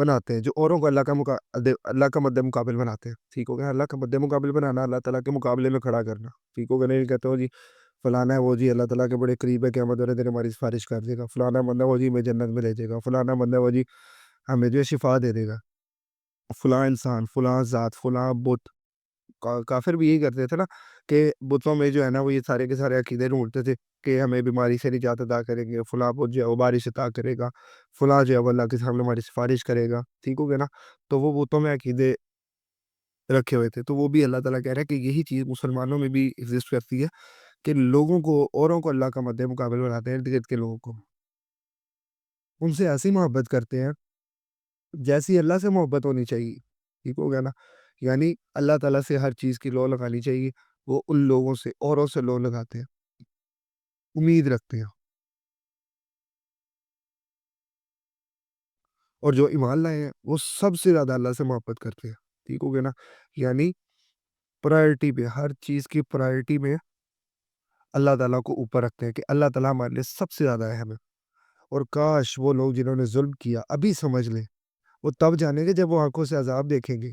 بناتے ہیں، جو اوروں کو اللہ کا مد مقابل بناتے ہیں، ٹھیک ہو گیا؟ اللہ کا مد مقابل بنانا، اللہ تعالیٰ کے مقابلے میں کھڑا کرنا، ٹھیک ہو گیا؟ نہیں کہتے ہو جی فلانا ہے وہ جی اللہ تعالیٰ کے بڑے قریب ہے، قیامت والے دن ہماری سفارش کر دے گا، فلانا بندہ وہ جی ہمیں جنت میں لے جائے گا، فلانا بندہ وہ جی ہمیں جو ہے شفا دے دے گا، فلاں انسان، فلاں ذات، فلاں بت، کافر بھی یہی کرتے تھے نا کہ بتوں میں جو ہے نا وہ یہ سارے کے سارے عقیدے ڈھونڈتے تھے کہ ہمیں بیماری سے نجات عطا کریں گے، فلاں بت جو ہے وہ بارش عطا کرے گا، فلاں جو ہے وہ اللہ کے سامنے ہماری سفارش کرے گا، ٹھیک ہو گیا نا؟ تو وہ بتوں میں عقیدے رکھے ہوئے تھے، تو وہ بھی اللہ تعالیٰ کہہ رہا ہے کہ یہی چیز مسلمانوں میں بھی ایگزسٹ کرتی ہے کہ لوگوں کو، اوروں کو اللہ کا مد مقابل بناتے ہیں، ارد گرد کے لوگوں کو ان سے ایسی محبت کرتے ہیں جیسی اللہ سے محبت ہونی چاہیے، ٹھیک ہو گیا نا؟ یعنی اللہ تعالیٰ سے ہر چیز کی لو لگانی چاہیے، وہ ان لوگوں سے، اوروں سے لو لگاتے ہیں، امید رکھتے ہیں، اور جو ایمان لائے ہیں وہ سب سے زیادہ اللہ سے محبت کرتے ہیں، ٹھیک ہو گیا نا؟ یعنی پرائرٹی پہ، ہر چیز کی پرائرٹی میں اللہ تعالیٰ کو اوپر رکھتے ہیں کہ اللہ تعالیٰ ہمارے لیے سب سے زیادہ اہم ہے۔ اور کاش وہ لوگ جنہوں نے ظلم کیا ابھی سمجھ لیں، وہ تب جانیں گے جب وہ آنکھوں سے عذاب دیکھیں گے۔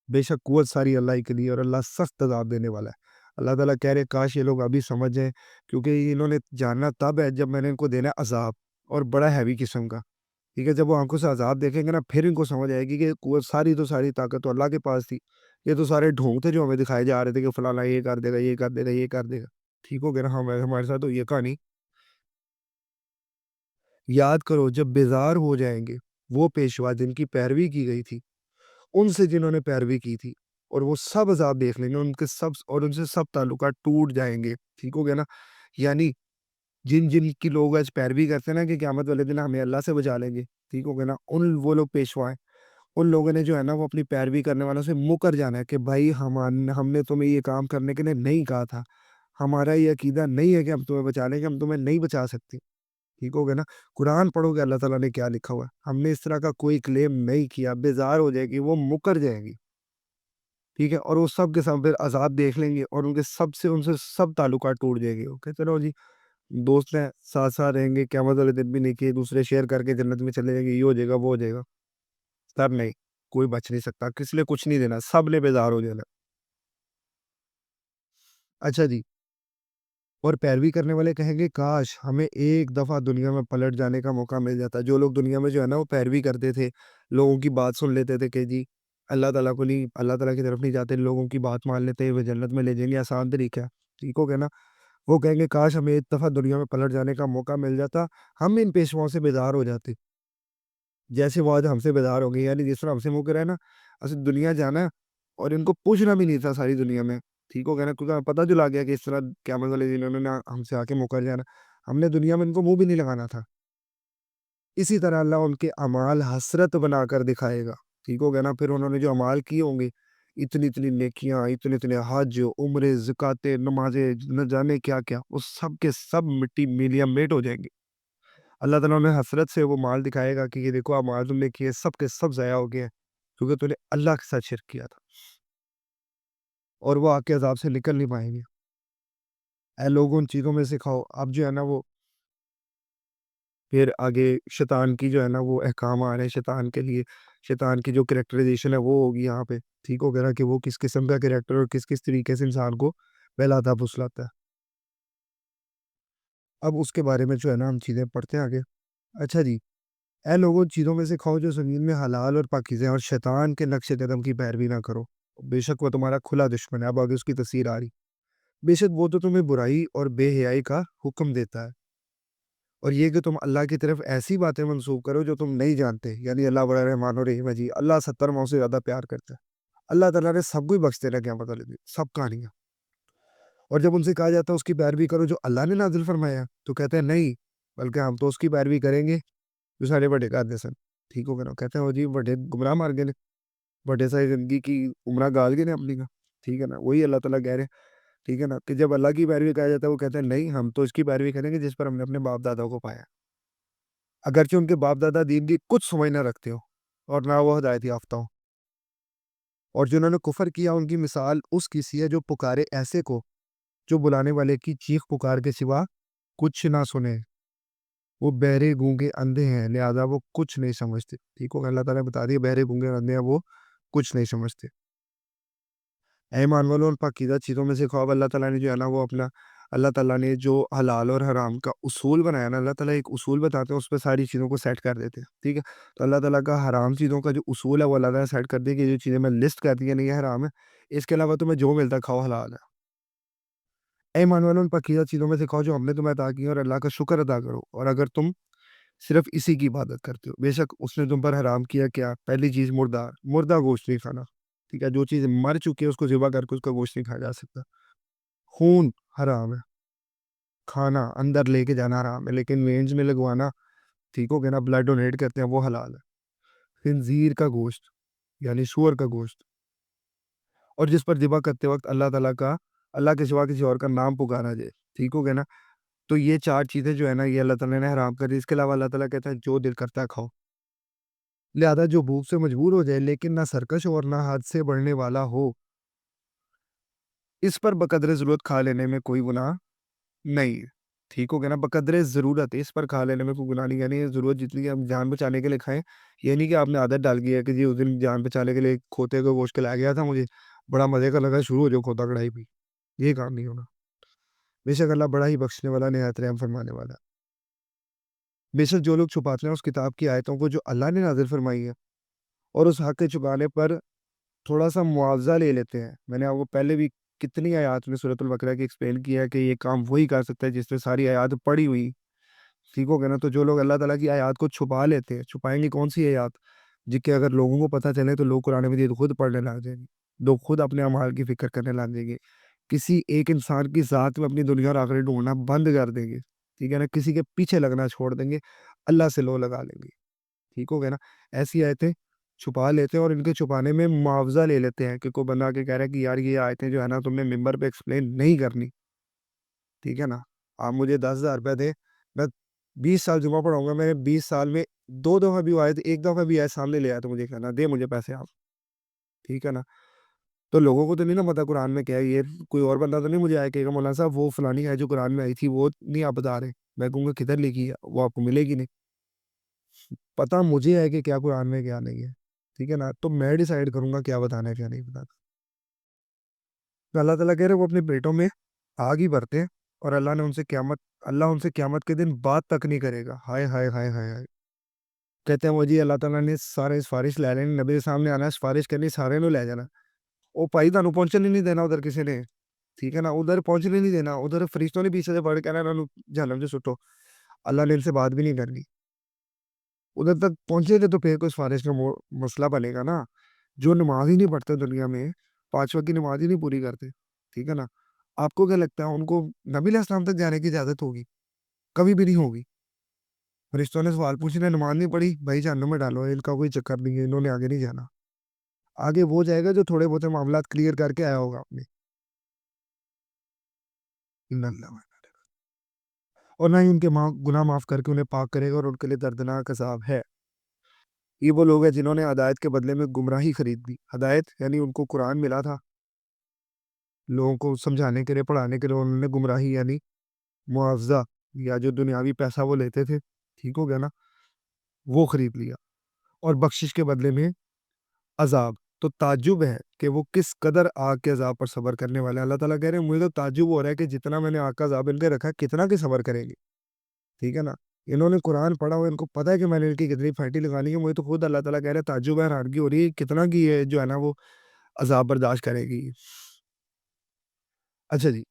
بے شک قوت ساری اللہ ہی کے لیے، اور اللہ سخت عذاب دینے والا ہے۔ اللہ تعالیٰ کہہ رہے کاش یہ لوگ ابھی سمجھ جائیں، کیونکہ انہوں نے جاننا تب ہے جب میں نے ان کو دینا ہے عذاب، اور بڑا ہیوی قسم کا، ٹھیک ہے؟ جب وہ آنکھوں سے عذاب دیکھیں گے نا، پھر ان کو سمجھ آئے گی کہ قوت ساری تو ساری طاقت تو اللہ کے پاس تھی، یہ تو سارے ڈھونگ تھے جو ہمیں دکھائے جا رہے تھے کہ فلانا یہ کر دے گا، یہ کر دے گا، یہ کر دے گا، ٹھیک ہو گیا نا؟ ہمارے ساتھ تو یہ کہانی یاد کرو جب بیزار ہو جائیں گے وہ پیشوا جن کی پیروی کی گئی تھی، ان سے جنہوں نے پیروی کی تھی، اور وہ سب عذاب دیکھ لیں گے، ان کے سب، اور ان سے سب تعلقات ٹوٹ جائیں گے، ٹھیک ہو گیا نا؟ یعنی جن جن کی لوگ آج پیروی کرتے ہیں نا کہ قیامت والے دن ہمیں اللہ سے بچا لیں گے، ٹھیک ہو گیا نا؟ وہ لوگ پیشوا ہیں، ان لوگوں نے جو ہے نا وہ اپنی پیروی کرنے والوں سے مکر جانا ہے کہ بھائی ہم نے تمہیں یہ کام کرنے کے لیے نہیں کہا تھا، ہمارا یہ عقیدہ نہیں ہے کہ ہم تمہیں بچا لیں گے، ہم تمہیں نہیں بچا سکتے، ٹھیک ہو گیا نا؟ قرآن پڑھو گے اللہ تعالیٰ نے کیا لکھا ہوا ہے، ہم نے اس طرح کا کوئی کلیم نہیں کیا، بیزار ہو جائے گی، وہ مکر جائیں گی، ٹھیک ہے؟ اور وہ سب کے سب پھر عذاب دیکھ لیں گے، اور ان سے سب تعلقات ٹوٹ جائیں گے، اوکے چلو جی دوست ہیں، ساتھ ساتھ رہیں گے، قیامت والے دن بھی نہیں کیے دوسرے شیئر کر کے جنت میں چلے جائیں گے، یہ ہو جائے گا وہ ہو جائے گا، تب نہیں، کوئی بچ نہیں سکتا، کس لیے کچھ نہیں دینا، سب نے بیزار ہو جانا۔ اچھا جی، اور پیروی کرنے والے کہیں گے کاش ہمیں ایک دفعہ دنیا میں پلٹ جانے کا موقع مل جاتا، جو لوگ دنیا میں جو ہے نا وہ پیروی کرتے تھے، لوگوں کی بات سن لیتے تھے کہ جی اللہ تعالیٰ کو نہیں، اللہ تعالیٰ کی طرف نہیں جاتے، لوگوں کی بات مان لیتے وہ جنت میں لے جائیں گے، آسان طریقہ ہے، ٹھیک ہو گیا نا؟ وہ کہیں گے کاش ہمیں ایک دفعہ دنیا میں پلٹ جانے کا موقع مل جاتا، ہم ان پیشواؤں سے بیزار ہو جاتے، جیسے وہ آج ہم سے بیزار ہو گئے، یعنی جس طرح ہم سے منہ کرا ہے نا، اصل دنیا جانا ہے، اور ان کو پوچھنا بھی نہیں تھا ساری دنیا میں، ٹھیک ہو گیا نا؟ کیونکہ ہمیں پتہ چلا گیا کہ اس طرح قیامت والے دن انہوں نے ہم سے آ کے مکر جانا، ہم نے دنیا میں ان کو منہ بھی نہیں لگانا تھا۔ اسی طرح اللہ ان کے اعمال حسرت بنا کر دکھائے گا، ٹھیک ہو گیا نا؟ پھر انہوں نے جو اعمال کیے ہوں گے، اتنی اتنی نیکیاں، اتنے اتنے حج، عمرے، زکاتیں، نمازیں، نہ جانے کیا کیا، وہ سب کے سب مٹی ملیاں میٹ ہو جائیں گے۔ اللہ تعالیٰ نے حسرت سے وہ مال دکھائے گا کہ یہ دیکھو اعمال تم نے کیے، سب کے سب ضائع ہو گئے ہیں، کیونکہ تم نے اللہ کے ساتھ شرک کیا تھا، اور وہ آگ کے عذاب سے نکل نہیں پائیں گے۔ اے لوگوں ان چیزوں میں سے کھاؤ، اب جو ہے نا وہ پھر آگے شیطان کی جو ہے نا وہ احکام آ رہے ہیں شیطان کے لیے، شیطان کی جو کریکٹرائزیشن ہے وہ ہوگی یہاں پہ، ٹھیک ہو گیا نا؟ کہ وہ کس قسم کا کریکٹر اور کس کس طریقے سے انسان کو بہلاتا پھسلاتا ہے۔ اب اس کے بارے میں جو ہے نا ہم چیزیں پڑھتے ہیں آگے۔ اچھا جی، اے لوگوں چیزوں میں سے کھاؤ جو زمین میں حلال اور پاکیزہ ہیں، اور شیطان کے نقش قدم کی پیروی نہ کرو، بے شک وہ تمہارا کھلا دشمن ہے۔ اب آگے اس کی تفسیر آ رہی، بے شک وہ تو تمہیں برائی اور بے حیائی کا حکم دیتا ہے، اور یہ کہ تم اللہ کی طرف ایسی باتیں منسوخ کرو جو تم نہیں جانتے، یعنی اللہ بڑا رحمان و رحیم ہے جی، اللہ 70 ماؤں سے زیادہ پیار کرتا ہے، اللہ تعالیٰ نے سب کو ہی بخش دینا قیامت والے دن، سب کہانیاں۔ اور جب ان سے کہا جاتا ہے اس کی پیروی کرو جو اللہ نے نازل فرمایا ہے، تو کہتے ہیں نہیں، بلکہ ہم تو اس کی پیروی کریں گے جو سارے بڑے قادر سن، ٹھیک ہو گیا نا؟ کہتے ہیں وہ جی بڑے گمراہ مار گئے نے، بڑے ساری زندگی کی عمرہ گال گئے نے اپنی کا، ٹھیک ہے نا؟ وہی اللہ تعالیٰ کہہ رہے ہیں، ٹھیک ہے نا؟ کہ جب اللہ کی پیروی کہا جاتا ہے وہ کہتے ہیں نہیں، ہم تو اس کی پیروی کریں گے جس پر ہم نے اپنے باپ دادا کو پایا، اگرچہ ان کے باپ دادا دین کی کچھ سمجھ نہ رکھتے ہو اور نہ وہ ہدایت یافتہ ہوں، اور جنہوں نے کفر کیا ان کی مثال اس کی سی ہے جو پکارے ایسے کو جو بلانے والے کی چیخ پکار کے سوا کچھ نہ سنے، وہ بہرے گونگے اندھے ہیں لہذا وہ کچھ نہیں سمجھتے. ٹھیک ہو گیا, اللہ تعالیٰ نے بتا دیا بہرے گونگے اندھے ہیں وہ کچھ نہیں سمجھتے. اے ایمان والو, ان پاکیزہ چیزوں میں سے خواب اللہ تعالیٰ نے جو ہے نا وہ اپنا اللہ تعالیٰ نے جو حلال اور حرام کا اصول بنایا نا, اللہ تعالیٰ ایک اصول بتاتے ہیں, اس پہ ساری چیزوں کو سیٹ کر دیتے ہیں. ٹھیک ہے, تو اللہ تعالیٰ کا حرام چیزوں کا جو اصول ہے وہ اللہ تعالیٰ سیٹ کر دے کہ جو چیزیں میں لسٹ کر دی ہیں نہیں یہ حرام ہے, اس کے علاوہ تمہیں جو ملتا ہے کھاؤ حلال ہے. اے ایمان والو, ان پاکیزہ چیزوں میں سے کھاؤ جو ہم نے تمہیں عطا کی ہیں اور اللہ کا شکر ادا کرو, اور اگر تم صرف اسی کی عبادت کرتے ہو. بے شک اس نے تم پر حرام کیا کیا, پہلی چیز مردہ گوشت نہیں کھانا. ٹھیک ہے, جو چیز مر چکی ہے اس کو ذبح کر کے اس کا گوشت نہیں کھایا جا سکتا. خون حرام ہے, کھانا اندر لے کے جانا حرام ہے, لیکن وینز میں لگوانا, ٹھیک ہو گیا نا, بلڈ ڈونیٹ کرتے ہیں وہ حلال ہے. خنزیر کا گوشت یعنی سور کا گوشت, اور جس پر ذبح کرتے وقت اللہ تعالیٰ کا اللہ کے سوا کسی اور کا نام پکارا جائے. ٹھیک ہو گیا نا, تو یہ چار چیزیں جو ہے نا یہ اللہ تعالیٰ نے حرام کر دی. اس کے علاوہ اللہ تعالیٰ کہتا ہے جو دل کرتا ہے کھاؤ. لہذا جو بھوک سے مجبور ہو جائے لیکن نہ سرکش اور نہ حد سے بڑھنے والا ہو, اس پر بقدر ضرورت کھا لینے میں کوئی گناہ نہیں ہے. ٹھیک ہو گیا نا, بقدر ضرورت اس پر کھا لینے میں کوئی گناہ نہیں. یعنی ضرورت جتنی ہم جان بچانے کے لیے کھائیں, یہ نہیں کہ آپ نے عادت ڈال گئی ہے کہ جی اس دن جان بچانے کے لیے کھوتے کا گوشت کھلایا گیا تھا, مجھے بڑا مزے کا لگا, شروع ہو جو کھوتا کڑھائی پہ. یہ کام نہیں ہونا. بے شک اللہ بڑا ہی بخشنے والا نہایت رحم فرمانے والا. بے شک جو لوگ چھپاتے ہیں اس کتاب کی آیتوں کو جو اللہ نے نازل فرمائی ہے اور اس حق کے چھپانے پر تھوڑا سا معاوضہ لے لیتے ہیں. میں نے آپ کو پہلے بھی کتنی آیات میں سورۃ البقرہ کی ایکسپلین کیا ہے کہ یہ کام وہی کر سکتا ہے جس میں ساری آیات پڑھی ہوئی. ٹھیک ہو گیا نا, تو جو لوگ اللہ تعالیٰ کی آیات کو چھپا لیتے ہیں, چھپائیں گے کون سی آیات جن کے اگر لوگوں کو پتہ چلے تو لوگ قرآن مجید خود پڑھنے لگ جائیں گے, لوگ خود اپنے اعمال کی فکر کرنے لگ جائیں گے, کسی ایک انسان کی ذات میں اپنی دنیا اور آخرت ڈھونڈنا بند کر دیں گے. ٹھیک ہے نا, کسی کے پیچھے لگنا چھوڑ دیں گے, اللہ سے لو لگا لیں گے. ٹھیک ہو گیا نا, ایسی آیتیں چھپا لیتے ہیں اور ان کے چھپانے میں معاوضہ لے لیتے ہیں کہ کوئی بندہ کے کہہ رہا ہے کہ یار یہ آیتیں جو ہے نا تم نے ممبر پہ ایکسپلین نہیں کرنی. ٹھیک ہے نا, آپ مجھے 10,000 روپے دیں, میں 20 سال جمعہ پڑھاؤں گا, میں نے 20 سال میں 2 دفعہ بھی آئے, ایک دفعہ بھی آئے سامنے لے آیا تو مجھے کہنا دے مجھے پیسے آپ. ٹھیک ہے نا, تو لوگوں کو تو نہیں نا پتا قرآن میں کیا ہے. یہ کوئی اور بندہ تو نہیں مجھے آئے کہ مولانا صاحب وہ فلانی ہے جو قرآن میں آئی تھی وہ نہیں آپ بتا رہے, میں کہوں گا کدھر لکھی ہے, وہ آپ کو ملے گی نہیں. پتا مجھے ہے کہ کیا قرآن میں کیا نہیں ہے. ٹھیک ہے نا, تو میں ڈیسائیڈ کروں گا کیا بتانا ہے کیا نہیں بتانا. تو اللہ تعالیٰ کہہ رہے وہ اپنے بیٹوں میں آگ ہی بھرتے ہیں, اور اللہ ان سے قیامت کے دن بات تک نہیں کرے گا. ہائے ہائے ہائے ہائے ہائے. کہتے ہیں وہ جی اللہ تعالیٰ نے سارے سفارش لے لینی, نبی کے سامنے آنا ہے, سفارش کرنی, سارے نو لے جانا. وہ پائی تانوں پہنچنے نہیں دینا ادھر کسی نے. ٹھیک ہے نا, ادھر پہنچنے نہیں دینا, ادھر فرشتوں نے پیچھے سے پڑھ کے کہنا جہنم سے سٹو, اللہ نے ان سے بات بھی نہیں کرنی. ادھر تک پہنچے تھے تو پھر کوئی سفارش کا مسئلہ بنے گا نا. جو نماز ہی نہیں پڑھتے دنیا میں, 5 وقت کی نماز ہی نہیں پوری کرتے, ٹھیک ہے نا, آپ کو کیا لگتا ہے ان کو نبی علیہ السلام تک جانے کی اجازت ہوگی؟ کبھی بھی نہیں ہوگی. فرشتوں نے سوال پوچھنے, نماز نہیں پڑھی بھائی جہنم میں ڈالو, ان کا کوئی چکر نہیں ہے, انہوں نے آگے نہیں جانا. آگے وہ جائے گا جو تھوڑے بہت معاملات کلیئر کر کے آیا ہوگا اپنے. اور نہ ہی ان کے گناہ معاف کر کے انہیں پاک کرے گا, اور ان کے لیے دردناک عذاب ہے. یہ وہ لوگ ہیں جنہوں نے ہدایت کے بدلے میں گمراہی خرید لی. ہدایت یعنی ان کو قرآن ملا تھا, لوگوں کو سمجھانے کے لیے, پڑھانے کے لیے, انہوں نے گمراہی یعنی معاوضہ یا جو دنیاوی پیسہ وہ لیتے تھے, ٹھیک ہو گیا نا, وہ خرید لیا, اور بخشش کے بدلے میں عذاب. تو تعجب ہے کہ وہ کس قدر آگ کے عذاب پر صبر کرنے والے ہیں. اللہ تعالیٰ کہہ رہے ہیں مجھے تو تعجب ہو رہا ہے کہ جتنا میں نے آگ کا عذاب ان کے رکھا ہے کتنا کی صبر کریں گے. ٹھیک ہے نا, انہوں نے قرآن پڑھا ہوا, ان کو پتہ ہے کہ میں نے ان کی کتنی پھانٹی لگانی ہے. مجھے تو خود اللہ تعالیٰ کہہ رہے ہیں تعجب ہے, حیرانگی ہو رہی ہے کتنا کی ہے جو ہے نا وہ عذاب برداشت کرے گی. اچھا جی,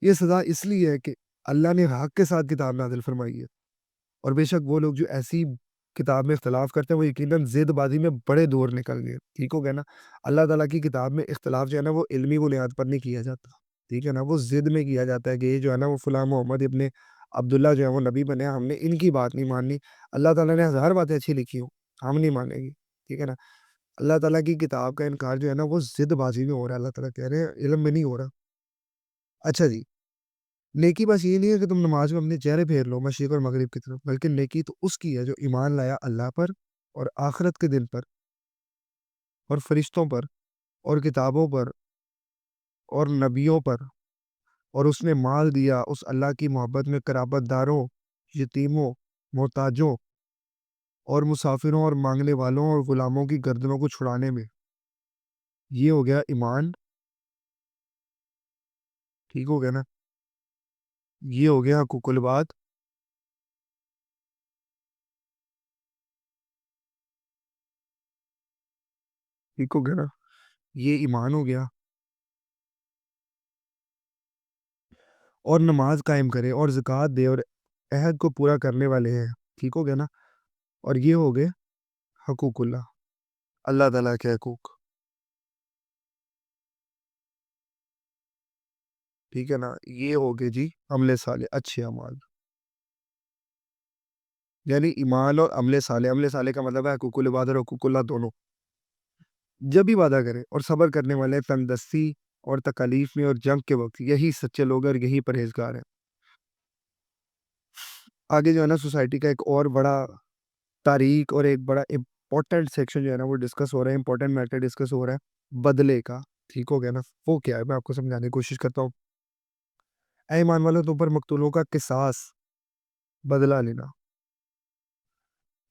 یہ سزا اس لیے ہے کہ اللہ نے حق کے ساتھ کتاب نازل فرمائی ہے, اور بے شک وہ لوگ جو ایسی کتاب میں اختلاف کرتے ہیں وہ یقیناً ضد بازی میں بڑے دور نکل گئے. ٹھیک ہو گیا نا, اللہ تعالیٰ کی کتاب میں اختلاف جو ہے نا وہ علمی بنیاد پر نہیں کیا جاتا. ٹھیک ہے نا, وہ ضد میں کیا جاتا ہے کہ یہ جو ہے نا وہ فلاں محمد ابن عبداللہ جو ہے وہ نبی بنے, ہم نے ان کی بات نہیں ماننی. اللہ تعالیٰ نے 1000 باتیں اچھی لکھی ہوں, ہم نہیں مانیں گے. ٹھیک ہے نا, اللہ تعالیٰ کی کتاب کا انکار جو ہے نا وہ ضد بازی میں ہو رہا ہے. اللہ تعالیٰ کہہ رہے ہیں علم میں نہیں ہو رہا. اچھا جی, نیکی بس یہ نہیں ہے کہ تم نماز میں اپنے چہرے پھیر لو مشرق اور مغرب کی طرف, بلکہ نیکی تو اس کی ہے جو ایمان لایا اللہ پر اور آخرت کے دن پر اور فرشتوں پر اور کتابوں پر اور نبیوں پر, اور اس نے مال دیا اس اللہ کی محبت میں قرابت داروں, یتیموں محتاجوں اور مسافروں اور مانگنے والوں اور غلاموں کی گردنوں کو چھڑانے میں۔ یہ ہو گیا ایمان، ٹھیک ہو گیا نا؟ یہ ہو گیا حقوق العباد، ٹھیک ہو گیا نا؟ یہ ایمان ہو گیا، اور نماز قائم کرے اور زکوٰۃ دے اور عہد کو پورا کرنے والے ہیں، ٹھیک ہو گیا نا؟ اور یہ ہو گئے حقوق اللہ، اللہ تعالیٰ کے حقوق، ٹھیک ہے نا؟ یہ ہو گئے جی عمل صالح، اچھے اعمال، یعنی ایمان اور عمل صالح کا مطلب ہے حقوق العباد اور حقوق اللہ دونوں۔ جب بھی وعدہ کرے اور صبر کرنے والے تندرستی اور تکالیف میں اور جنگ کے وقت، یہی سچے لوگ ہیں اور یہی پرہیزگار ہیں۔ آگے جو ہے نا سوسائٹی کا ایک اور بڑا تاریخ اور ایک بڑا امپورٹنٹ سیکشن جو ہے نا وہ ڈسکس ہو رہا ہے، امپورٹنٹ میٹر ڈسکس ہو رہا ہے بدلے کا، ٹھیک ہو گیا نا؟ وہ کیا ہے میں آپ کو سمجھانے کی کوشش کرتا ہوں۔ اے ایمان والوں، تم پر مقتولوں کا قصاص، بدلہ لینا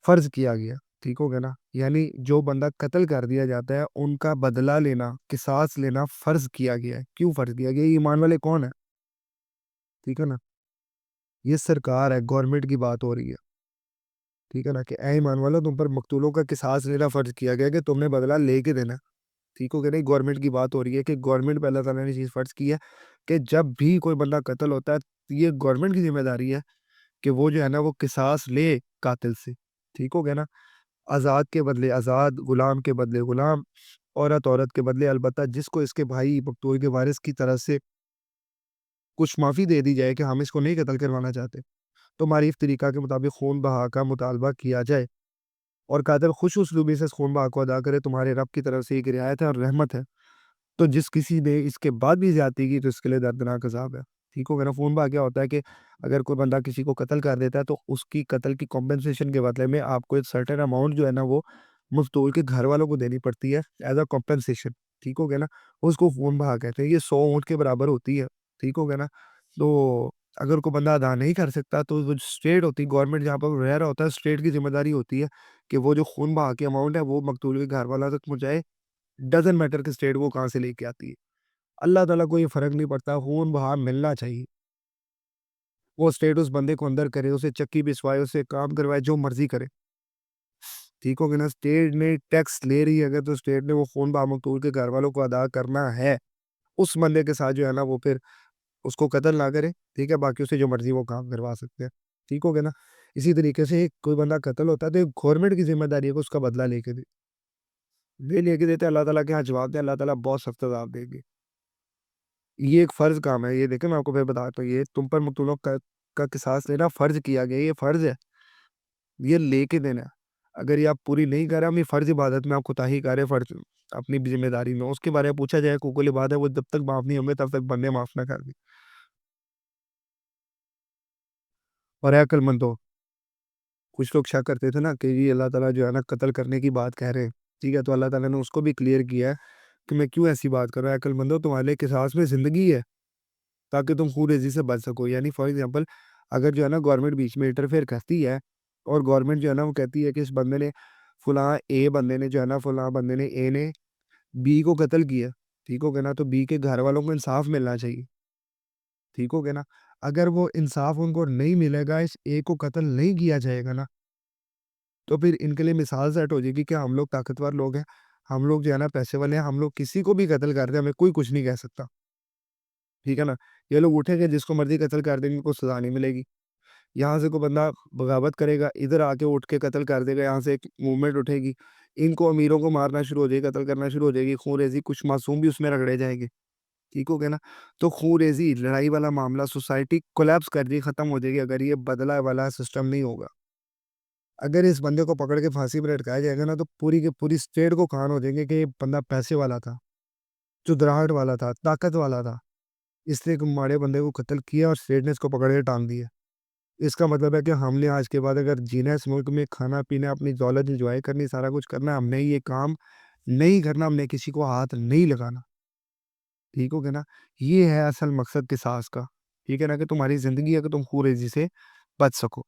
فرض کیا گیا، ٹھیک ہو گیا نا؟ یعنی جو بندہ قتل کر دیا جاتا ہے ان کا بدلہ لینا، قصاص لینا فرض کیا گیا ہے۔ کیوں فرض کیا گیا؟ یہ ایمان والے کون ہے؟ ٹھیک ہے نا؟ یہ سرکار ہے، گورنمنٹ کی بات ہو رہی ہے، ٹھیک ہے نا؟ کہ اے ایمان والو، تم پر مقتولوں کا قصاص لینا فرض کیا گیا کہ تم نے بدلہ لے کے دینا، ٹھیک ہو گیا؟ نہیں، گورنمنٹ کی بات ہو رہی ہے کہ گورنمنٹ پہ اللہ تعالیٰ نے چیز فرض کی ہے کہ جب بھی کوئی بندہ قتل ہوتا ہے یہ گورنمنٹ کی ذمہ داری ہے کہ وہ جو ہے نا وہ قصاص لے قاتل سے، ٹھیک ہو گیا نا؟ آزاد کے بدلے آزاد، غلام کے بدلے غلام، عورت عورت کے بدلے، البتہ جس کو اس کے بھائی مقتول کے وارث کی طرف سے کچھ معافی دے دی جائے کہ ہم اس کو نہیں قتل کروانا چاہتے، تو معروف طریقہ کے مطابق خون بہا کا مطالبہ کیا جائے اور قاتل خوش اسلوبی سے اس خون بہا کو ادا کرے، تمہارے رب کی طرف سے ایک رعایت ہے اور رحمت ہے۔ تو جس کسی نے اس کے بعد بھی زیادتی کی تو اس کے لیے دردناک عذاب ہے، ٹھیک ہو گیا نا؟ خون بہا کیا ہوتا ہے کہ اگر کوئی بندہ کسی کو قتل کر دیتا ہے تو اس کی قتل کی کمپنسیشن کے بدلے میں آپ کو ایک سرٹن اماؤنٹ جو ہے نا وہ مقتول کے گھر والوں کو دینی پڑتی ہے ایز اے کمپنسیشن، ٹھیک ہو گیا نا؟ اس کو خون بہا کہتے ہیں، یہ 100 اونٹ کے برابر ہوتی ہے، ٹھیک ہو گیا نا؟ تو اگر کوئی بندہ ادا نہیں کر سکتا تو وہ اسٹیٹ ہوتی، گورنمنٹ جہاں پر رہ رہا ہوتا ہے، اسٹیٹ کی ذمہ داری ہوتی ہے کہ وہ جو خون بہا کی اماؤنٹ ہے وہ مقتول کے گھر والوں تک پہنچائے، ڈزن میٹر کہ اسٹیٹ وہ کہاں سے لے کے آتی ہے، اللہ تعالیٰ کو یہ فرق نہیں پڑتا، خون بہا ملنا چاہیے، وہ اسٹیٹ اس بندے کو اندر کرے، اسے چکی بسوائے، اسے کام کروائے، جو مرضی کرے، ٹھیک ہو گیا نا؟ اسٹیٹ نے ٹیکس لے رہی ہے اگر تو اسٹیٹ نے وہ خون بہا مقتول کے گھر والوں کو ادا کرنا ہے، اس بندے کے ساتھ جو ہے نا وہ پھر اس کو قتل نہ کرے، ٹھیک ہے؟ باقی اسے جو مرضی وہ کام کروا سکتے ہیں، ٹھیک ہو گیا نا؟ اسی طریقے سے کوئی بندہ قتل ہوتا ہے تو گورنمنٹ کی ذمہ داری ہے کہ اس کا بدلہ لے کے دے، یہ لے کے دیتے ہیں، اللہ تعالیٰ کے ہاں جواب دے، اللہ تعالیٰ بہت سخت عذاب دے گے۔ یہ ایک فرض کام ہے، یہ دیکھیں میں آپ کو پھر بتاتا ہوں، یہ تم پر مقتولوں کا قصاص لینا فرض کیا گیا، یہ فرض ہے، یہ لے کے دینا ہے۔ اگر یہ آپ پوری نہیں کر رہے، ہم یہ فرض عبادت میں آپ کوتاہی کر رہے ہیں، فرض اپنی ذمہ داری میں، اس کے بارے میں پوچھا جائے حقوق العباد ہے، وہ جب تک معاف نہیں ہوں گے تب تک بندے معاف نہ کر دیں۔ اور اے عقل مندو، کچھ لوگ شک کرتے تھے نا کہ یہ اللہ تعالیٰ جو ہے نا قتل کرنے کی بات کہہ رہے ہیں، ٹھیک ہے؟ تو اللہ تعالیٰ نے اس کو بھی کلیئر کیا ہے کہ میں کیوں ایسی بات کر رہا ہوں، اے عقل مندو، تمہارے لیے قصاص میں زندگی ہے تاکہ تم خون ریزی سے بچ سکو۔ یعنی فار ایگزامپل اگر جو ہے نا گورنمنٹ بیچ میں انٹرفیئر کرتی ہے اور گورنمنٹ جو ہے نا وہ کہتی ہے کہ اس بندے نے فلاں اے بندے نے جو ہے نا فلاں بندے نے اے نے بی کو قتل کیا، ٹھیک ہو گیا نا؟ تو بی کے گھر والوں کو انصاف ملنا چاہیے، ٹھیک ہو گیا نا؟ اگر وہ انصاف ان کو نہیں ملے گا، اس اے کو قتل نہیں کیا جائے گا نا، تو پھر ان کے لیے مثال سیٹ ہو جائے گی کہ ہم لوگ طاقتور لوگ ہیں، ہم لوگ جو ہے نا پیسے والے ہیں، ہم لوگ کسی کو بھی قتل کر دیں ہمیں کوئی کچھ نہیں کہہ سکتا، ٹھیک ہے نا؟ یہ لوگ اٹھیں گے جس کو مرضی قتل کر دیں گے، ان کو سزا نہیں ملے گی۔ یہاں سے کوئی بندہ بغاوت کرے گا، ادھر آ کے اٹھ کے قتل کر دے گا، یہاں سے ایک موومنٹ اٹھے گی، ان کو امیروں کو مارنا شروع ہو جائے گی، قتل کرنا شروع ہو جائے گی، خون ریزی، کچھ معصوم بھی اس میں رگڑے جائیں گے، ٹھیک ہو گیا نا؟ تو خون ریزی، لڑائی والا معاملہ، سوسائٹی کولیپس کر دی، ختم ہو جائے گی اگر یہ بدلہ والا سسٹم نہیں ہوگا۔ اگر اس بندے کو پکڑ کے پھانسی پر لٹکایا جائے گا نا تو پوری کی پوری اسٹیٹ کو کان ہو جائیں گے کہ یہ بندہ پیسے والا تھا، چودراہٹ والا تھا، طاقت والا تھا، اس لیے ماڑے بندے کو قتل کیا اور اسٹیٹ نے اس کو پکڑ کے ٹانگ دیا۔ اس کا مطلب ہے کہ ہم نے آج کے بعد اگر جینا ہے اس ملک میں، کھانا پینا، اپنی دولت انجوائے کرنی، سارا کچھ کرنا ہے، ہم نے یہ کام نہیں کرنا، ہم نے کسی کو ہاتھ نہیں لگانا، ٹھیک ہو گیا نا؟ یہ ہے اصل مقصد قصاص کا، ٹھیک ہے نا؟ کہ تمہاری زندگی ہے کہ تم خوریزی سے بچ سکو۔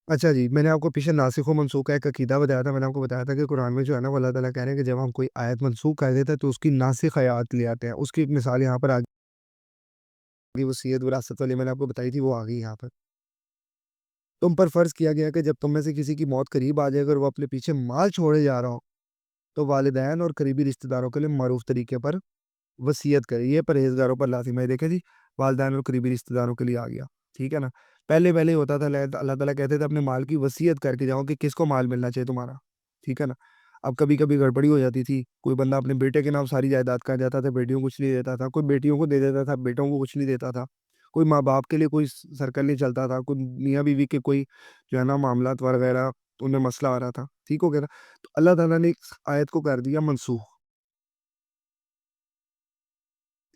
اچھا جی، میں نے آپ کو پیچھے ناسخ و منسوخ کا ایک عقیدہ بتایا تھا، میں نے آپ کو بتایا تھا کہ قرآن میں جو ہے نا وہ اللہ تعالیٰ کہہ رہے ہیں کہ جب ہم کوئی آیت منسوخ کر دیتے ہیں تو اس کی ناسخ آیات لے آتے ہیں، اس کی ایک مثال یہاں پر آ گئی، وصیت وراثت والی میں نے آپ کو بتائی تھی، وہ آ گئی یہاں پر۔ تم پر فرض کیا گیا کہ جب تم میں سے کسی کی موت قریب آ جائے، اگر وہ اپنے پیچھے مال چھوڑے جا رہا ہو تو والدین اور قریبی رشتہ داروں کے لیے معروف طریقے پر وصیت کرے، یہ پرہیزگاروں پر لازم ہے۔ دیکھیں جی، والدین اور قریبی رشتہ داروں کے لیے آ گیا، ٹھیک ہے نا۔ پہلے ہوتا تھا اللہ تعالیٰ کہتے تھے اپنے مال کی وصیت کر کے جاؤ کہ کس کو مال ملنا چاہیے تمہارا، ٹھیک ہے نا۔ اب کبھی کبھی گڑبڑی ہو جاتی تھی، کوئی بندہ اپنے بیٹے کے نام ساری جائیداد کر جاتا تھا، بیٹیوں کو کچھ نہیں دیتا تھا، کوئی بیٹیوں کو دے دیتا تھا، بیٹوں کو کچھ نہیں دیتا تھا، کوئی ماں باپ کے لیے کوئی سرکل نہیں چلتا تھا، کوئی میاں بیوی کے کوئی جو ہے نا معاملات وغیرہ ان میں مسئلہ آ رہا تھا، ٹھیک ہو گیا نا۔ تو اللہ تعالیٰ نے اس آیت کو کر دیا منسوخ،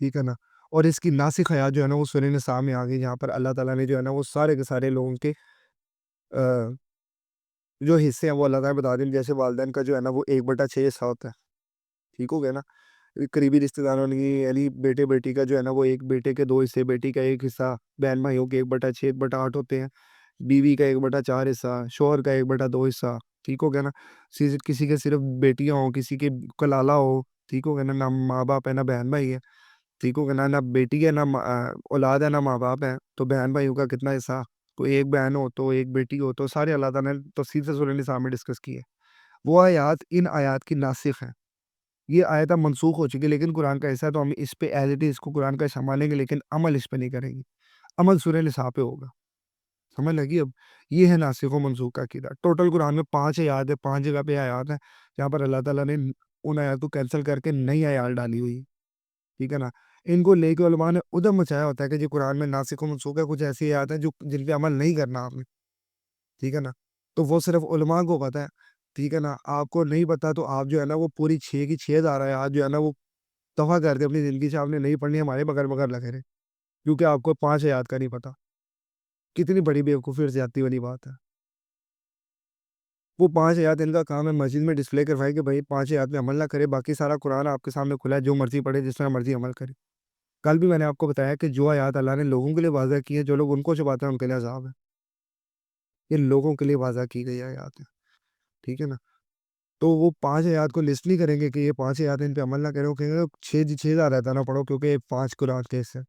ٹھیک ہے نا۔ اور اس کی ناسخ آیات جو ہے نا وہ سورہ نساء میں آ گئی، جہاں پر اللہ تعالیٰ نے جو ہے نا وہ سارے کے سارے لوگوں کے جو حصے ہیں وہ اللہ تعالیٰ بتا دیں، جیسے والدین کا جو ہے نا وہ 1/6 حصہ ہوتا ہے، ٹھیک ہو گیا نا۔ قریبی رشتہ داروں کی یعنی بیٹے بیٹی کا جو ہے نا وہ ایک بیٹے کے 2 حصے، بیٹی کا 1 حصہ، بہن بھائیوں کے 1/6 1/8 ہوتے ہیں، بیوی کا 1/4 حصہ، شوہر کا 1/2 حصہ، ٹھیک ہو گیا نا۔ کسی کے صرف بیٹیاں ہوں، کسی کے کلالہ ہو، ٹھیک ہو گیا نا، نہ ماں باپ ہے نہ بہن بھائی ہے، ٹھیک ہو گیا نا، نہ بیٹی ہے نہ اولاد ہے نہ ماں باپ ہے، تو بہن بھائیوں کا کتنا حصہ، کوئی ایک بہن ہو تو ایک بیٹی ہو، تو سارے اللہ تعالیٰ نے تفصیل سے سورہ نساء میں ڈسکس کی ہے۔ وہ آیات ان آیات کی ناسخ ہیں، یہ آیت اب منسوخ ہو چکی ہے، لیکن قرآن کا حصہ ہے تو ہم اس پہ ایز اٹ از کو قرآن کا حصہ مانیں گے، لیکن عمل اس پہ نہیں کریں گے، عمل سورہ نساء پہ ہوگا، سمجھ لگی اب؟ یہ ہے ناسخ و منسوخ کا عقیدہ۔ ٹوٹل قرآن میں 5 آیات ہے، 5 جگہ پہ آیات ہیں جہاں پر اللہ تعالیٰ نے ان آیات کو کینسل کر کے نئی آیات ڈالی ہوئی، ٹھیک ہے نا۔ ان کو لے کے علماء نے ادھم مچایا ہوتا ہے کہ جی قرآن میں ناسخ و منسوخ ہے، کچھ ایسی آیات ہیں جو جن پہ عمل نہیں کرنا آپ نے، ٹھیک ہے نا۔ تو وہ صرف علماء کو پتہ ہے، ٹھیک ہے نا۔ آپ کو نہیں پتا تو آپ جو ہے نا وہ پوری 6 کی 6,000 آیات جو ہے نا وہ دفع کر دیں اپنی زندگی سے، آپ نے نہیں پڑھنی، ہمارے بغیر بغیر لگے رہے، کیونکہ آپ کو 5 آیات کا نہیں پتا۔ کتنی بڑی بیوقوفی اور زیادتی والی بات ہے۔ وہ 5 آیات ان کا کام ہے مسجد میں ڈسپلے کروائے کہ بھائی 5 آیات میں عمل نہ کرے، باقی سارا قرآن آپ کے سامنے کھلا ہے، جو مرضی پڑھے، جس طرح مرضی عمل کرے۔ کل بھی میں نے آپ کو بتایا کہ جو آیات اللہ نے لوگوں کے لیے واضح کی ہے، جو لوگ ان کو چھپاتے ہیں ان کے لیے عذاب ہے، یہ لوگوں کے لیے واضح کی گئی آیات ہے، ٹھیک ہے نا۔ تو وہ 5 آیات کو لسٹ نہیں کریں گے کہ یہ 5 آیات ان پہ عمل نہ کریں، وہ کہیں گے 6 رہتا نہ پڑھو کیونکہ یہ 5 قرآن کے حصے ہیں۔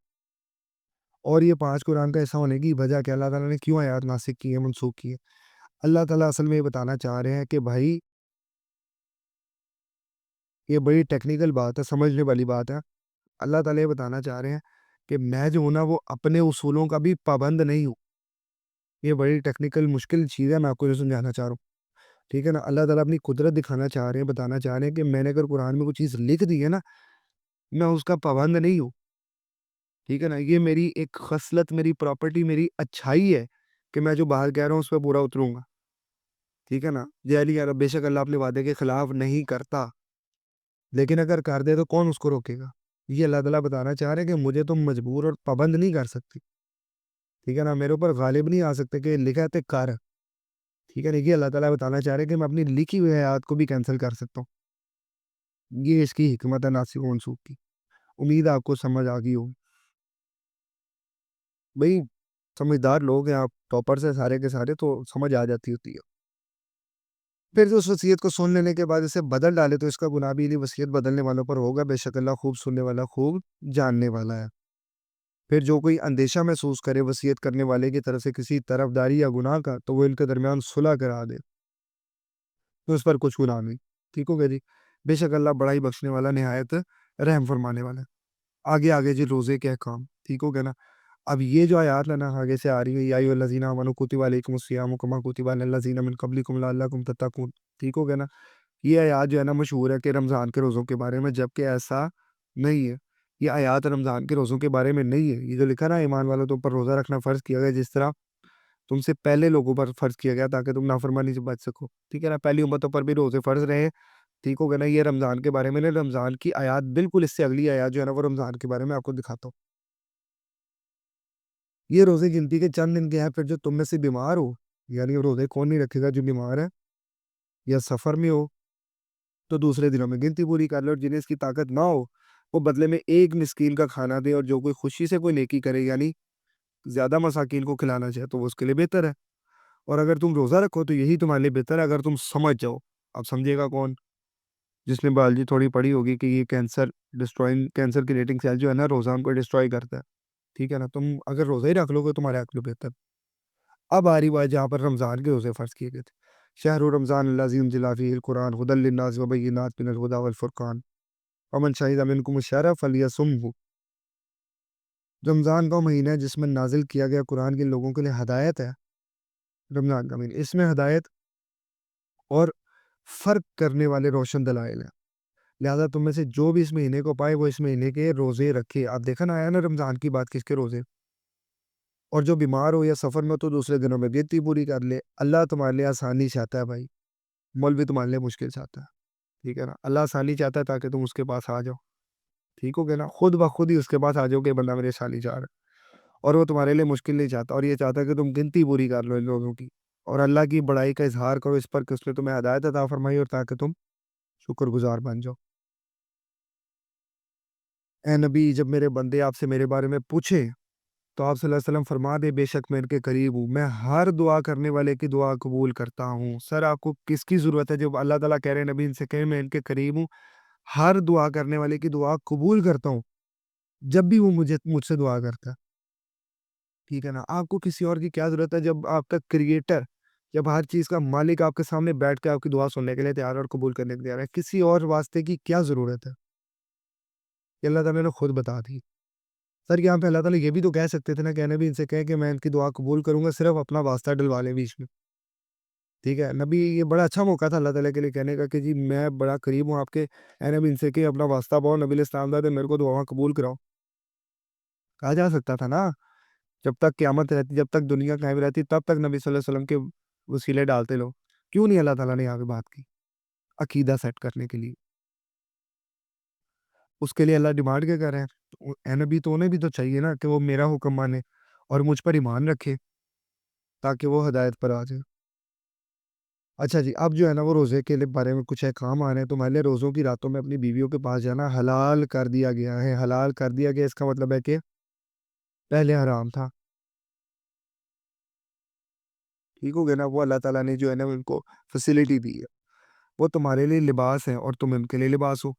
اور یہ 5 قرآن کا حصہ ہونے کی وجہ کہ اللہ تعالیٰ نے کیوں آیات ناسخ کی ہے، منسوخ کی ہے۔ اللہ تعالیٰ اصل میں یہ بتانا چاہ رہے ہیں کہ بھائی یہ بڑی ٹیکنیکل بات ہے، سمجھنے والی بات ہے۔ اللہ تعالیٰ یہ بتانا چاہ رہے ہیں کہ میں جو ہوں نا وہ اپنے اصولوں کا بھی پابند نہیں ہوں۔ یہ بڑی ٹیکنیکل مشکل چیز ہے، میں آپ کو جو سمجھانا چاہ رہا ہوں، ٹھیک ہے نا۔ اللہ تعالیٰ اپنی قدرت دکھانا چاہ رہے ہیں، بتانا چاہ رہے ہیں کہ میں نے اگر قرآن میں کوئی چیز لکھ دی ہے نا، میں اس کا پابند نہیں ہوں، ٹھیک ہے نا۔ یہ میری ایک خصلت، میری پراپرٹی، میری اچھائی ہے کہ میں جو باہر کہہ رہا ہوں اس پہ پورا اتروں گا، ٹھیک ہے نا۔ جیلی یار بے شک اللہ اپنے وعدے کے خلاف نہیں کرتا، لیکن اگر کر دے تو کون اس کو روکے گا؟ یہ اللہ تعالیٰ بتانا چاہ رہے ہیں کہ مجھے تم مجبور اور پابند نہیں کر سکتی، ٹھیک ہے نا۔ میرے اوپر غالب نہیں آ سکتے کہ لکھا ہے تے کر، ٹھیک ہے نا۔ یہ اللہ تعالیٰ بتانا چاہ رہے ہیں کہ میں اپنی لکھی ہوئی آیات کو بھی کینسل کر سکتا ہوں۔ یہ اس کی حکمت ہے ناسخ و منسوخ کی۔ امید ہے آپ کو سمجھ آ گئی ہو بھائی، سمجھدار لوگ ہیں آپ، ٹاپرز ہیں سارے کے سارے، تو سمجھ آ جاتی ہوتی ہے۔ پھر جو اس وصیت کو سن لینے کے بعد اسے بدل ڈالے تو اس کا گناہ بھی نہیں، وصیت بدلنے والوں پر ہوگا، بے شک اللہ خوب سننے والا، خوب جاننے والا ہے۔ پھر جو کوئی اندیشہ محسوس کرے وصیت کرنے والے کی طرف سے کسی طرفداری یا گناہ کا، تو وہ ان کے درمیان صلح کرا دے تو اس پر کچھ گناہ نہیں، ٹھیک ہو گیا جی۔ بے شک اللہ بڑا ہی بخشنے والا، نہایت رحم فرمانے والا ہے۔ آگے آگے جی روزے کے احکام، ٹھیک ہو گیا نا۔ اب یہ جو آیات ہے نا آگے سے آ رہی ہے، یا ایھا الذین آمنوا کتب علیکم الصیام کما کتب علی الذین من قبلکم لعلکم تتقون، ٹھیک ہو گیا نا۔ یہ آیات جو ہے نا مشہور ہے کہ رمضان کے روزوں کے بارے میں، جبکہ ایسا نہیں ہے۔ یہ آیات رمضان کے روزوں کے بارے میں نہیں ہے۔ یہ جو لکھا نا ایمان والوں تو اوپر روزہ رکھنا فرض کیا گیا، جس طرح تم سے پہلے لوگوں پر فرض کیا گیا تاکہ تم نافرمانی سے بچ سکو، ٹھیک ہے نا۔ پہلی امتوں پر بھی روزے فرض رہے، ٹھیک ہو گیا نا۔ یہ رمضان کے بارے میں نہیں، رمضان کی آیات بالکل اس سے اگلی آیات جو ہے نا وہ رمضان کے بارے میں آپ کو دکھاتا ہوں۔ یہ روزے گنتی کے چند دن کے ہیں، پھر جو تم میں سے بیمار ہو، یعنی روزے کون نہیں رکھے گا جو بیمار ہے یا سفر میں ہو، تو دوسرے دنوں میں گنتی پوری کر لے، اور جنہیں اس کی طاقت نہ ہو وہ بدلے میں 1 مسکین کا کھانا دے، اور جو کوئی خوشی سے کوئی نیکی کرے یعنی زیادہ مساکین کو کھلانا چاہے تو وہ اس کے لیے بہتر ہے۔ اور اگر تم روزہ رکھو تو یہی تمہارے لیے بہتر ہے اگر تم سمجھ جاؤ. اب سمجھے گا کون؟ جس نے بایولوجی تھوڑی پڑھی ہوگی کہ یہ کینسر کی ریٹنگ سیل جو ہے نا روزان کو ڈسٹروائے کرتا ہے. ٹھیک ہے نا؟ تم اگر روزہ ہی رکھ لو گے تمہارے حق میں بہتر. اب آ رہی بات جہاں پر رمضان کے روزے فرض کیے گئے تھے. شہر رمضان الذی انزل فیہ القرآن ھدی للناس وبینات من الھدی والفرقان فمن شہد منکم الشہر فلیصمہ. رمضان کا مہینہ ہے جس میں نازل کیا گیا قرآن کے لوگوں کے لیے ہدایت ہے. رمضان کا مہینہ اس میں ہدایت اور فرق کرنے والے روشن دلائل ہیں. لہذا تم میں سے جو بھی اس مہینے کو پائے وہ اس مہینے کے روزے رکھے. آپ دیکھا نا آیا نا رمضان کی بات کس کے روزے. اور جو بیمار ہو یا سفر میں تو دوسرے دنوں میں گنتی پوری کر لے. اللہ تمہارے لیے آسانی چاہتا ہے بھائی. مولوی تمہارے لیے مشکل چاہتا ہے. ٹھیک ہے نا؟ اللہ آسانی چاہتا ہے تاکہ تم اس کے پاس آ جاؤ. ٹھیک ہو گیا نا؟ خود بخود ہی اس کے پاس آ جاؤ کہ بندہ میرے آسانی چاہ رہا ہے. اور وہ تمہارے لیے مشکل نہیں چاہتا اور یہ چاہتا ہے کہ تم گنتی پوری کر لو ان لوگوں کی. اور اللہ کی بڑائی کا اظہار کرو اس پر کہ اس نے تمہیں ہدایت عطا فرمائی اور تاکہ تم شکر گزار بن جاؤ. اے نبی جب میرے بندے آپ سے میرے بارے میں پوچھیں تو آپ صلی اللہ علیہ وسلم فرما دے بے شک میں ان کے قریب ہوں. میں ہر دعا کرنے والے کی دعا قبول کرتا ہوں. سر آپ کو کس کی ضرورت ہے جب اللہ تعالیٰ کہہ رہے ہیں نبی ان سے کہیں میں ان کے قریب ہوں, ہر دعا کرنے والے کی دعا قبول کرتا ہوں جب بھی وہ مجھ سے دعا کرتا ہے. ٹھیک ہے نا؟ آپ کو کسی اور کی کیا ضرورت ہے جب آپ کا کریٹر, جب ہر چیز کا مالک آپ کے سامنے بیٹھ کے آپ کی دعا سننے کے لیے تیار ہے اور قبول کرنے کے لیے تیار ہے. کسی اور واسطے کی کیا ضرورت ہے؟ یہ اللہ تعالیٰ نے خود بتا دی. سر یہاں پہ اللہ تعالیٰ یہ بھی تو کہہ سکتے تھے نا, کہنے بھی ان سے کہے کہ میں ان کی دعا قبول کروں گا, صرف اپنا واسطہ ڈلوا لیں بیچ میں. ٹھیک ہے نبی, یہ بڑا اچھا موقع تھا اللہ تعالیٰ کے لیے کہنے کا کہ جی میں بڑا قریب ہوں آپ کے. اے نبی ان سے کہ اپنا واسطہ پاؤ, نبی علیہ السلام دا میرے کو دعا قبول کراؤ. کہا جا سکتا تھا نا. جب تک قیامت رہتی, جب تک دنیا قائم رہتی, تب تک نبی صلی اللہ علیہ وسلم کے وسیلے ڈالتے لو. کیوں نہیں اللہ تعالیٰ نے یہاں پہ بات کی؟ عقیدہ سیٹ کرنے کے لیے. اس کے لیے اللہ ڈیمانڈ کیا کر رہے ہیں؟ اے نبی تو انہیں بھی تو چاہیے نا کہ وہ میرا حکم مانے اور مجھ پر ایمان رکھے تاکہ وہ ہدایت پر آ جائے. اچھا جی, اب جو ہے نا وہ روزے کے بارے میں کچھ احکام آ رہے ہیں. تمہارے لیے روزوں کی راتوں میں اپنی بیویوں کے پاس جانا حلال کر دیا گیا ہے. حلال کر دیا گیا اس کا مطلب ہے کہ پہلے حرام تھا. ٹھیک ہو گیا نا؟ وہ اللہ تعالیٰ نے جو ہے نا ان کو فیسلٹی دی ہے. وہ تمہارے لیے لباس ہیں اور تم ان کے لیے لباس ہو.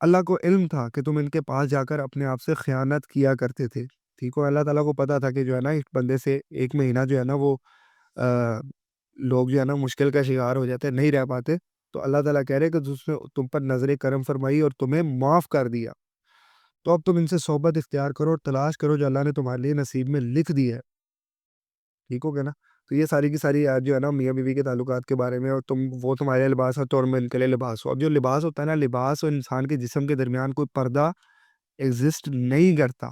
اللہ کو علم تھا کہ تم ان کے پاس جا کر اپنے آپ سے خیانت کیا کرتے تھے. ٹھیک ہو؟ اللہ تعالیٰ کو پتا تھا کہ جو ہے نا ایک بندے سے ایک مہینہ جو ہے نا وہ لوگ جو ہے نا مشکل کا شکار ہو جاتے ہیں, نہیں رہ پاتے. تو اللہ تعالیٰ کہہ رہے کہ اس نے تم پر نظر کرم فرمائی اور تمہیں معاف کر دیا. تو اب تم ان سے صحبت اختیار کرو اور تلاش کرو جو اللہ نے تمہارے لیے نصیب میں لکھ دی ہے. ٹھیک ہو گیا نا؟ تو یہ ساری کی ساری آیات جو ہے نا میاں بیوی کے تعلقات کے بارے میں, اور وہ تمہارے لیے لباس ہے تو اور میں ان کے لیے لباس ہو. اب جو لباس ہوتا ہے نا, لباس اور انسان کے جسم کے درمیان کوئی پردہ ایگزسٹ نہیں کرتا.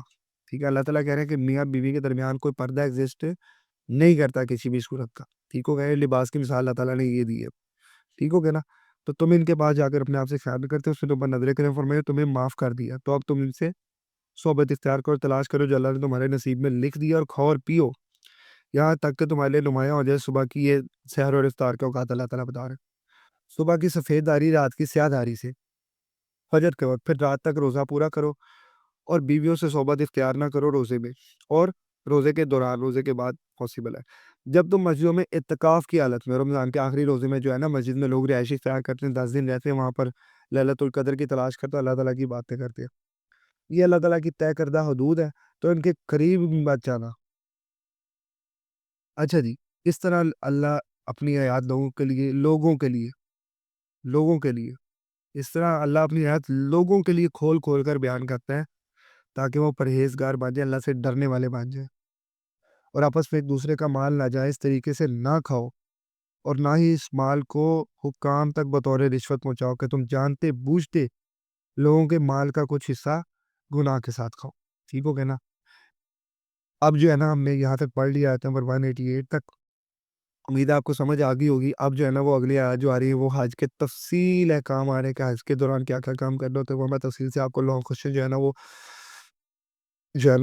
ٹھیک ہے؟ اللہ تعالیٰ کہہ رہے ہیں کہ میاں بیوی کے درمیان کوئی پردہ ایگزسٹ نہیں کرتا کسی بھی صورت کا. ٹھیک ہو گیا؟ لباس کی مثال اللہ تعالیٰ نے یہ دی ہے. ٹھیک ہو گیا نا؟ تو تم ان کے پاس جا کر اپنے آپ سے خیانت کرتے, اس نے تم پر نظر کرم فرمائی, تمہیں معاف کر دیا. تو اب تم ان سے صحبت اختیار کرو, تلاش کرو جو اللہ نے تمہارے نصیب میں لکھ دیا, اور کھاؤ اور پیو یہاں تک کہ تمہارے لیے نمایاں ہو جائے صبح کی یہ سحر اور افطار کے اوقات. اللہ تعالیٰ بتا رہے ہیں صبح کی سفید داری رات کی سیاہ داری سے, فجر کے وقت. پھر رات تک روزہ پورا کرو اور بیویوں سے صحبت اختیار نہ کرو روزے میں, اور روزے کے دوران, روزے کے بعد پاسبل ہے. جب تم مسجدوں میں اعتکاف کی حالت میں, رمضان کے آخری روزے میں جو ہے نا مسجد میں لوگ رہائش اختیار کرتے ہیں, 10 دن رہتے ہیں وہاں پر, لیلۃ القدر کی تلاش کرتے ہیں, اللہ تعالیٰ کی باتیں کرتے ہیں. یہ اللہ تعالیٰ کی طے کردہ حدود ہے, تو ان کے قریب مت جانا. اچھا جی, اس طرح اللہ اپنی آیات لوگوں کے لیے اس طرح اللہ اپنی آیات لوگوں کے لیے کھول کھول کر بیان کرتا ہے تاکہ وہ پرہیزگار بن جائیں, اللہ سے ڈرنے والے بن جائیں. اور آپس میں ایک دوسرے کا مال ناجائز طریقے سے نہ کھاؤ, اور نہ ہی اس مال کو حکام تک بطور رشوت پہنچاؤ کہ تم جانتے بوجھتے لوگوں کے مال کا کچھ حصہ گناہ کے ساتھ کھاؤ. ٹھیک ہو گیا نا؟ اب جو ہے نا ہم نے یہاں تک پڑھ لیا آیت نمبر 188 تک. امید ہے آپ کو سمجھ آ گئی ہوگی. اب جو ہے نا وہ اگلی آیت جو آ رہی ہے وہ حج کے تفصیل احکام آ رہے ہیں کہ حج کے دوران کیا کیا کام کرنا ہوتا ہے. وہ میں تفصیل سے آپ کو لانگ کوشچن جو ہے نا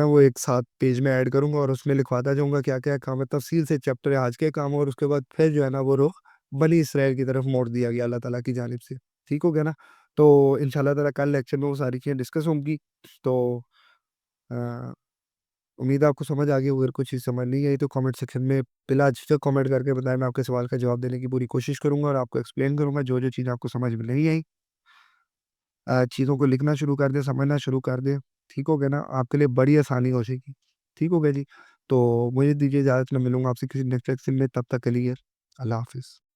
وہ ایک ساتھ پیج میں ایڈ کروں گا, اور اس میں لکھواتا جاؤں گا کیا کیا کام ہے. تفصیل سے چیپٹر حج کے کام, اور اس کے بعد پھر جو ہے نا وہ رخ بنی اسرائیل کی طرف موڑ دیا گیا اللہ تعالیٰ کی جانب سے. ٹھیک ہو گیا نا؟ تو انشاءاللہ تعالیٰ کل لیکچر میں وہ ساری چیزیں ڈسکس ہوں گی. تو امید ہے آپ کو سمجھ آ گئی، اگر کوئی چیز سمجھ نہیں آئی تو کامنٹ سیکشن میں بلا جھجک کامنٹ کر کے بتائیں، میں آپ کے سوال کا جواب دینے کی پوری کوشش کروں گا اور آپ کو ایکسپلین کروں گا جو جو چیزیں آپ کو سمجھ میں نہیں آئی۔ چیزوں کو لکھنا شروع کر دیں، سمجھنا شروع کر دیں، ٹھیک ہو گیا نا؟ آپ کے لیے بڑی آسانی ہو جائے گی، ٹھیک ہو گیا جی؟ تو مجھے دیجیے اجازت، میں ملوں گا آپ سے کسی نیکسٹ لیکچر میں، تب تک کے لیے اللہ حافظ۔